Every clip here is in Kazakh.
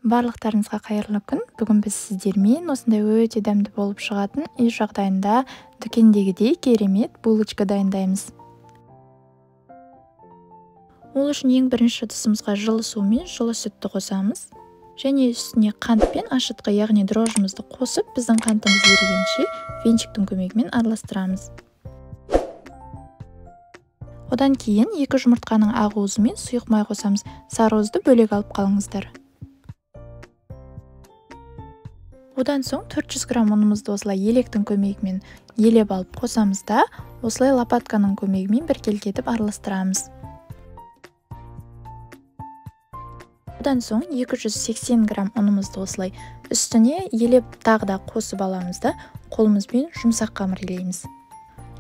Барлықтарыңызға қайырлы күн. Бүгін біз сіздермен осындай өте дәмді болып шығатын үй жағдайында дүкендегідей керемет булочка дайындаймыз. Ол үшін ең бірінші ыдысымызға жылы су мен жылы сүтті қосамыз. Және үстіне қант пен ашытқы, яғни дрожжымызды қосып, біздің қантымыз ерігенше венчиктің көмегімен араластырамыз. Одан кейін 2 жұмыртқаның ақ уызы мен сұйық май қосамыз. Сары уызды бөлек алып қалыңыздар. Одан соң 400 грамм ұнымызды осылай електің көмегімен елеп алып қосамыз да, осылай лопатканың көмегімен біркелкетіп араластырамыз. Одан соң 280 грамм ұнымызды осылай үстіне елеп тағы да қосып аламыз да, қолымызбен жұмсақ қамыр илейміз.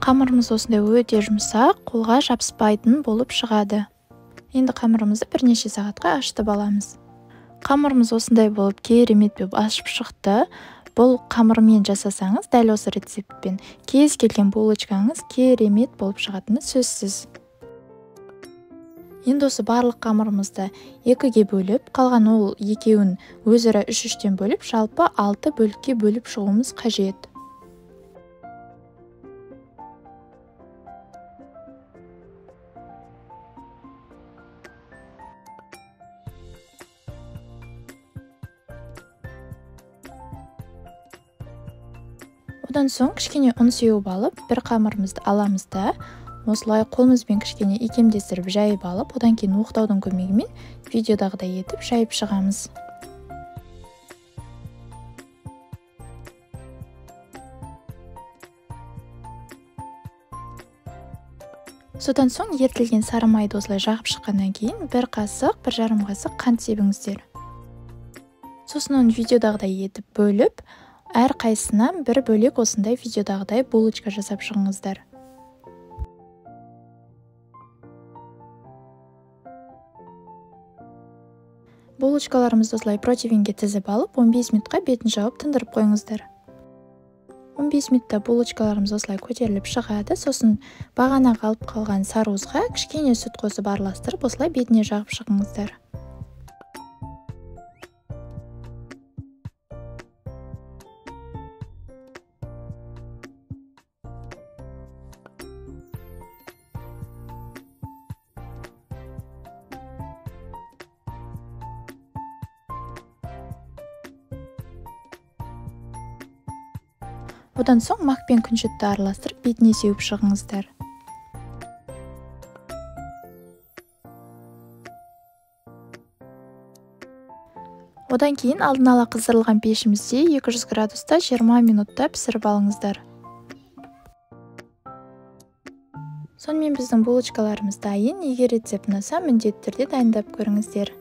Қамырымыз осындай өте жұмсақ, қолға жабыспайтын болып шығады. Енді қамырымызды бірнеше сағатқа ашытып аламыз. Қамырымыз осындай болып керемет болып ашып шықты. Бұл қамырмен жасасаңыз, дәл осы рецептпен кез келген булочкаңыз керемет болып шығатыны сөзсіз. Енді осы барлық қамырымызды 2-ге бөліп, қалған ол екеуін өзара 3-3-тен бөліп, жалпы 6 бөлікке бөліп шығуымыз қажет. Одан соң кішкене ұн сеуіп алып, бір қамырымызды аламыз да, осылай қолымызбен кішкене икемдестіріп жайып алып, одан кейін оқтаудың көмегімен видеодағыдай етіп жайып шығамыз. Содан соң ертілген сары майды осылай жағып шыққаннан кейін 1 қасық, 1,5 қасық қант себіңіздер. Сосын оны видеодағыдай етіп бөліп, әр қайсынан бір бөлек осындай видеодағыдай булочка жасап шығыңыздар. Булочкаларымызды осылай противеньге тізіп алып, 15 минутқа бетін жауып тындырып қойыңыздар. 15 минутта булочкаларымыз осылай көтеріліп шығады. Сосын бағана қалып қалған сары уызға кішкене сүт қосып араластырып, осылай бетіне жағып шығыңыздар. Одан соң мақ пен күнжетті араластырып, бетіне сеуіп шығыңыздар. Одан кейін алдын ала қыздырылған пешімізде 200 градуста 20 минутта пісіріп алыңыздар. Сонымен біздің булочкаларымыз дайын. Егер рецепт ұнаса, міндетті түрде дайындап көріңіздер.